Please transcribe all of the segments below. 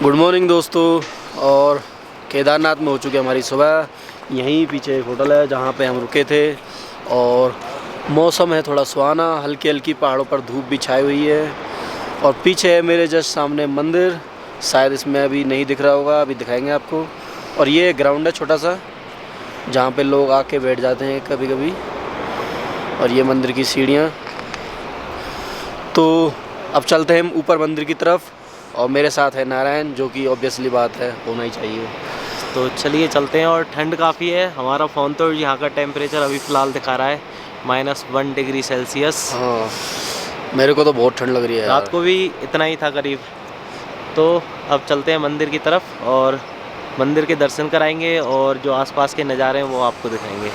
Good morning दोस्तों। और केदारनाथ में हो चुकी है हमारी सुबह। यहीं पीछे एक होटल है जहाँ पे हम रुके थे और मौसम है थोड़ा सुहाना, हल्की हल्की पहाड़ों पर धूप भी छाई हुई है। और पीछे है मेरे जस्ट सामने मंदिर, शायद इसमें अभी नहीं दिख रहा होगा, अभी दिखाएंगे आपको। और ये ग्राउंड है छोटा सा जहाँ पे लोग आके बैठ जाते हैं कभी कभी। और ये मंदिर की सीढ़ियाँ। तो अब चलते हैं हम ऊपर मंदिर की तरफ और मेरे साथ है नारायण, जो कि ऑब्वियसली बात है होना ही चाहिए। तो चलिए चलते हैं। और ठंड काफ़ी है। हमारा फ़ोन तो यहाँ का टेम्परेचर अभी फ़िलहाल दिखा रहा है -1 डिग्री सेल्सियस। हाँ, मेरे को तो बहुत ठंड लग रही है रात को भी इतना ही था करीब। तो अब चलते हैं मंदिर की तरफ और मंदिर के दर्शन कराएंगे और जो आसपास के नज़ारे हैं वो आपको दिखाएंगे।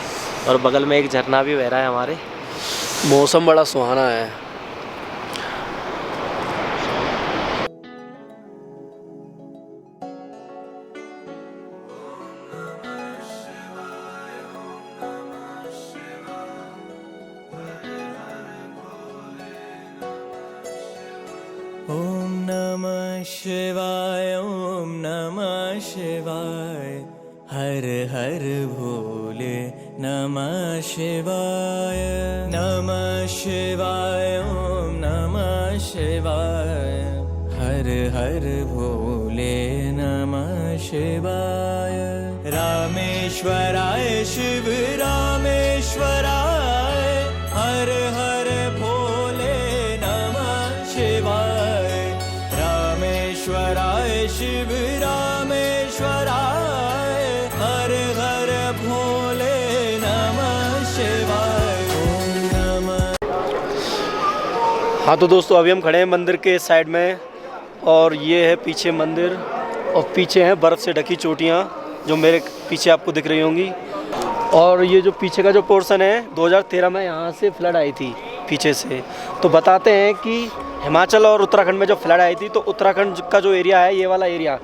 और बगल में एक झरना भी बह रहा है हमारे। मौसम बड़ा सुहाना है। ओम नमः शिवाय, ओम नमः शिवाय, हर हर भोले नमः शिवाय, नमः शिवाय, ओम नमः शिवाय, हर हर भोले नमः शिवाय। रामेश्वराय शिव रामेश्वराय, हर हर भोले नमः शिवाय। रामेश्वराय शिव रामेश्वराय, हर हर भोले नमः शिवाय। ओम नमः। हाँ तो दोस्तों, अभी हम खड़े हैं मंदिर के साइड में और ये है पीछे मंदिर और पीछे हैं बर्फ़ से ढकी चोटियाँ जो मेरे पीछे आपको दिख रही होंगी। और ये जो पीछे का जो पोर्शन है 2013 में यहाँ से फ्लड आई थी पीछे से। तो बताते हैं कि हिमाचल और उत्तराखंड में जो फ्लड आई थी तो उत्तराखंड का जो एरिया है, ये वाला एरिया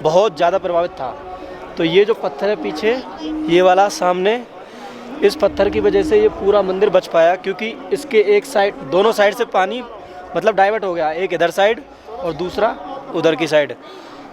बहुत ज़्यादा प्रभावित था। तो ये जो पत्थर है पीछे, ये वाला सामने, इस पत्थर की वजह से ये पूरा मंदिर बच पाया, क्योंकि इसके एक साइड, दोनों साइड से पानी मतलब डाइवर्ट हो गया, एक इधर साइड और दूसरा उधर की साइड।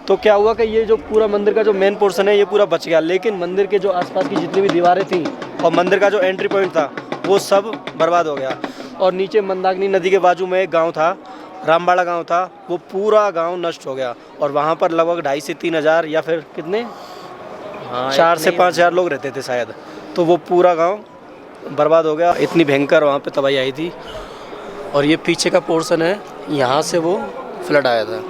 तो क्या हुआ कि ये जो पूरा मंदिर का जो मेन पोर्शन है ये पूरा बच गया, लेकिन मंदिर के जो आसपास की जितनी भी दीवारें थीं और मंदिर का जो एंट्री पॉइंट था वो सब बर्बाद हो गया। और नीचे मंदाकिनी नदी के बाजू में एक गांव था, रामबाड़ा गांव था, वो पूरा गांव नष्ट हो गया। और वहाँ पर लगभग 2,500 से 3,000 या फिर कितने, 4 से 5,000 लोग रहते थे शायद। तो वो पूरा गांव बर्बाद हो गया। इतनी भयंकर वहाँ पे तबाही आई थी। और ये पीछे का पोर्शन है, यहाँ से वो फ्लड आया था।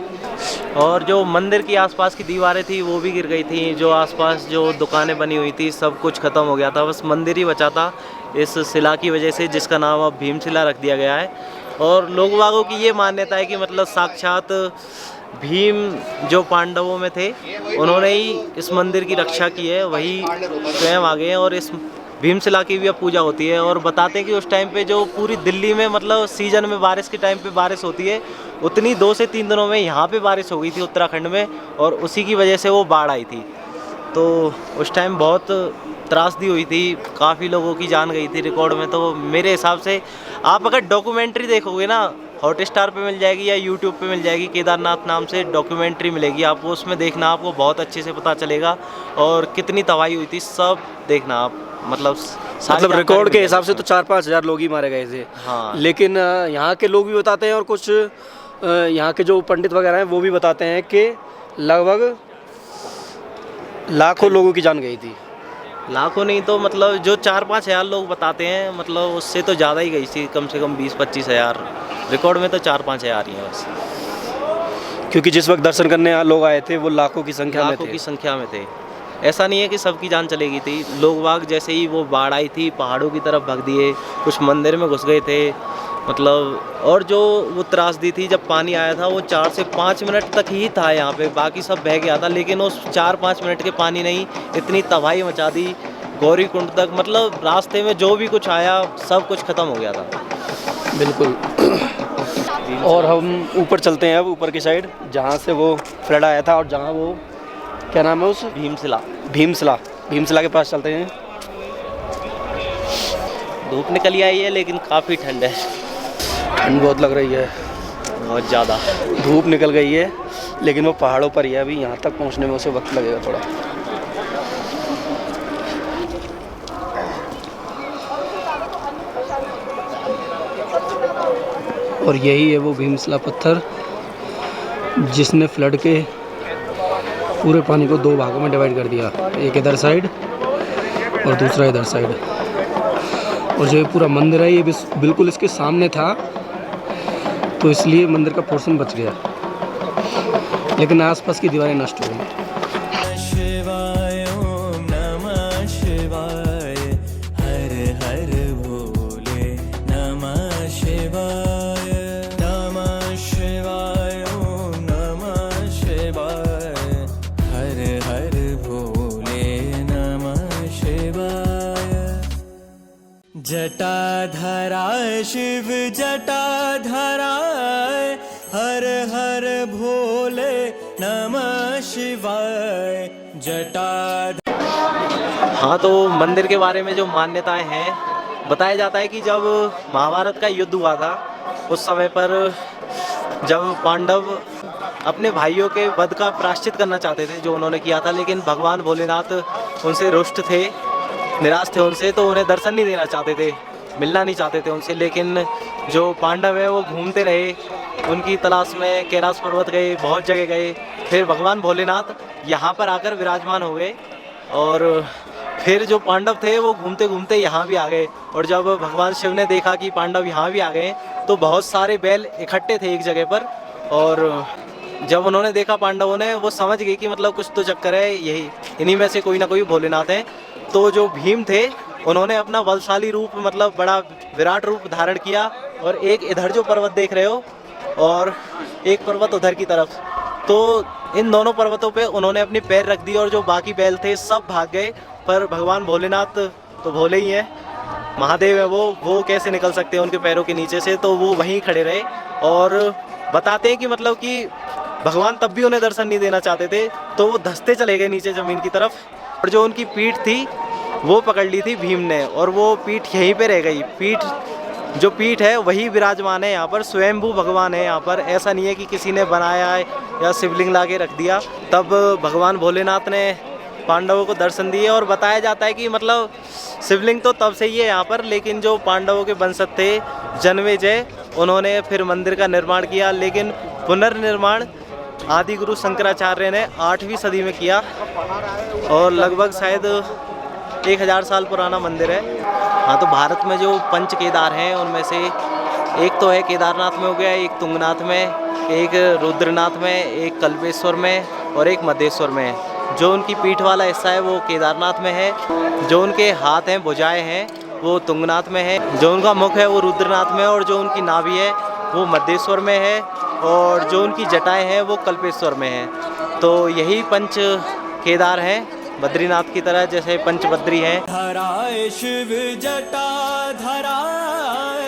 और जो मंदिर की आसपास की दीवारें थी वो भी गिर गई थी। जो आसपास जो दुकानें बनी हुई थी सब कुछ ख़त्म हो गया था, बस मंदिर ही बचा था इस शिला की वजह से, जिसका नाम अब भीमशिला रख दिया गया है। और लोग बागों की ये मान्यता है कि मतलब साक्षात भीम जो पांडवों में थे उन्होंने ही इस मंदिर की रक्षा की है, वही स्वयं आ गए हैं। और इस भीमशिला की भी अब पूजा होती है। और बताते हैं कि उस टाइम पे जो पूरी दिल्ली में मतलब सीजन में बारिश के टाइम पे बारिश होती है, उतनी 2 से 3 दिनों में यहाँ पे बारिश हो गई थी उत्तराखंड में, और उसी की वजह से वो बाढ़ आई थी। तो उस टाइम बहुत त्रासदी हुई थी, काफ़ी लोगों की जान गई थी रिकॉर्ड में। तो मेरे हिसाब से आप अगर डॉक्यूमेंट्री देखोगे ना, हॉटस्टार पे मिल जाएगी या यूट्यूब पे मिल जाएगी, केदारनाथ नाम से डॉक्यूमेंट्री मिलेगी आपको, उसमें देखना, आपको बहुत अच्छे से पता चलेगा। और कितनी तबाही हुई थी सब देखना आप, मतलब रिकॉर्ड के हिसाब से तो 4-5 हज़ार लोग ही मारे गए थे। हाँ। लेकिन यहाँ के लोग भी बताते हैं और कुछ यहाँ के जो पंडित वगैरह हैं वो भी बताते हैं कि लगभग लाखों लोगों की जान गई थी। लाखों नहीं तो मतलब जो 4-5 हज़ार लोग बताते हैं, मतलब उससे तो ज़्यादा ही गई थी, कम से कम 20-25 हज़ार। रिकॉर्ड में तो 4-5 हज़ार ही हैं बस, क्योंकि जिस वक्त दर्शन करने लोग आए थे वो लाखों की संख्या में थे। लाखों की संख्या में थे। ऐसा नहीं है कि सबकी जान चलेगी थी। लोग बाग जैसे ही वो बाढ़ आई थी पहाड़ों की तरफ भाग दिए, कुछ मंदिर में घुस गए थे मतलब। और जो वो त्रासदी थी, जब पानी आया था वो 4 से 5 मिनट तक ही था यहाँ पे, बाकी सब बह गया था। लेकिन उस 4-5 मिनट के पानी ने ही इतनी तबाही मचा दी गौरी कुंड तक, मतलब रास्ते में जो भी कुछ आया सब कुछ ख़त्म हो गया था। बिल्कुल। और हम ऊपर चलते हैं अब, ऊपर की साइड जहाँ से वो फ्लड आया था और जहाँ वो क्या नाम है उस, भीमशिला के पास चलते हैं। धूप निकली आई है लेकिन काफ़ी ठंड है। ठंड बहुत लग रही है। बहुत ज़्यादा धूप निकल गई है, लेकिन वो पहाड़ों पर ही है, अभी यहाँ तक पहुँचने में उसे वक्त लगेगा थोड़ा। और यही है वो भीमशिला पत्थर जिसने फ्लड के पूरे पानी को 2 भागों में डिवाइड कर दिया, एक इधर साइड और दूसरा इधर साइड। और जो ये पूरा मंदिर है ये बिल्कुल इसके सामने था, तो इसलिए मंदिर का पोर्शन बच गया, लेकिन आसपास की दीवारें नष्ट हो गई। शिवाय ओम नमः शिवाय, हर हर भोले नमः शिवाय, नमः शिवाय ओम नमः शिवाय, हर हर भोले नमः शिवाय। जटाधरा शिव जटाधराय, हर हर भोले नमः शिवाय, जटाधर। हाँ, तो मंदिर के बारे में जो मान्यताएं हैं, बताया जाता है कि जब महाभारत का युद्ध हुआ था उस समय पर जब पांडव अपने भाइयों के वध का प्रायश्चित करना चाहते थे जो उन्होंने किया था, लेकिन भगवान भोलेनाथ उनसे रुष्ट थे, निराश थे उनसे, तो उन्हें दर्शन नहीं देना चाहते थे, मिलना नहीं चाहते थे उनसे। लेकिन जो पांडव है वो घूमते रहे, उनकी तलाश में कैलाश पर्वत गए, बहुत जगह गए, फिर भगवान भोलेनाथ यहाँ पर आकर विराजमान हो गए। और फिर जो पांडव थे वो घूमते घूमते यहाँ भी आ गए। और जब भगवान शिव ने देखा कि पांडव यहाँ भी आ गए तो बहुत सारे बैल इकट्ठे थे एक जगह पर, और जब उन्होंने देखा पांडवों ने, वो समझ गए कि मतलब कुछ तो चक्कर है, यही इन्हीं में से कोई ना कोई भोलेनाथ हैं। तो जो भीम थे उन्होंने अपना बलशाली रूप, मतलब बड़ा विराट रूप धारण किया, और एक इधर जो पर्वत देख रहे हो और एक पर्वत उधर की तरफ, तो इन दोनों पर्वतों पे उन्होंने अपनी पैर रख दिए और जो बाकी बैल थे सब भाग गए। पर भगवान भोलेनाथ तो भोले ही हैं, महादेव है वो कैसे निकल सकते हैं उनके पैरों के नीचे से, तो वो वहीं खड़े रहे। और बताते हैं कि मतलब कि भगवान तब भी उन्हें दर्शन नहीं देना चाहते थे, तो वो धंसते चले गए नीचे ज़मीन की तरफ, और जो उनकी पीठ थी वो पकड़ ली थी भीम ने, और वो पीठ यहीं पे रह गई। जो पीठ है वही विराजमान है यहाँ पर, स्वयंभू भगवान है यहाँ पर, ऐसा नहीं है कि किसी ने बनाया है या शिवलिंग ला के रख दिया। तब भगवान भोलेनाथ ने पांडवों को दर्शन दिए, और बताया जाता है कि मतलब शिवलिंग तो तब से ही है यहाँ पर, लेकिन जो पांडवों के वंशज थे जन्मेजय, उन्होंने फिर मंदिर का निर्माण किया, लेकिन पुनर्निर्माण आदि गुरु शंकराचार्य ने 8वीं सदी में किया, और लगभग शायद 1000 साल पुराना मंदिर है। हाँ, तो भारत में जो पंच केदार हैं उनमें से एक तो है केदारनाथ में हो गया, एक तुंगनाथ में, एक रुद्रनाथ में, एक कल्पेश्वर में और एक मध्य में। जो उनकी पीठ वाला हिस्सा है वो केदारनाथ में है, जो उनके हाथ हैं, भुजाएं हैं, वो तुंगनाथ में है, जो उनका मुख है वो रुद्रनाथ में, और जो उनकी नाभि है वो मध्य में है, और जो उनकी जटाएं हैं वो कल्पेश्वर में है। तो यही पंच केदार हैं, बद्रीनाथ की तरह जैसे पंचबद्री हैं। धराय शिव जटा धराय,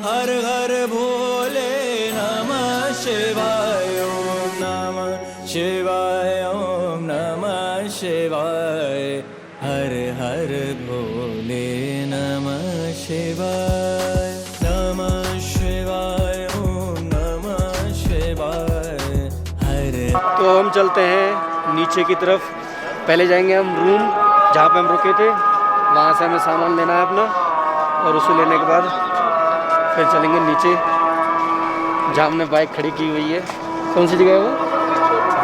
हर हर भोले नमः शिवाय ओम नमः शिवाय ओम नमः शिवाय, हर हर भोले नमः शिवाय, नमः शिवाय ओम नमः शिवाय, हर। तो हम चलते हैं नीचे की तरफ। पहले जाएंगे हम रूम जहाँ पे हम रुके थे, वहाँ से हमें सामान लेना है अपना, और उसे लेने के बाद फिर चलेंगे नीचे जहाँ हमने बाइक खड़ी की हुई है। कौन सी जगह है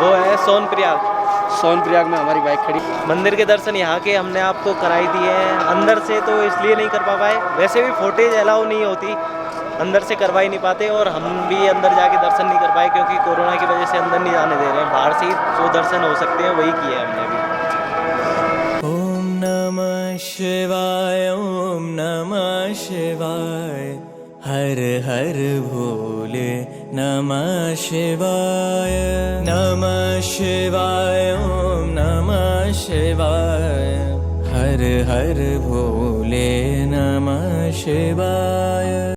वो है सोनप्रयाग। सोनप्रयाग में हमारी बाइक खड़ी। मंदिर के दर्शन यहाँ के हमने आपको कराई दिए हैं, अंदर से तो इसलिए नहीं कर पा पाए, वैसे भी फुटेज अलाउ नहीं होती, अंदर से करवा ही नहीं पाते, और हम भी अंदर जाके दर्शन नहीं कर पाए क्योंकि कोरोना की वजह से अंदर नहीं जाने दे रहे हैं। बाहर से ही जो दर्शन हो सकते हैं वही किए हमने भी। ओम नमः शिवाय ओम नमः शिवाय, हर हर भोले नमः शिवाय, नमः शिवाय ओम नमः शिवाय, हर हर भोले नमः शिवाय।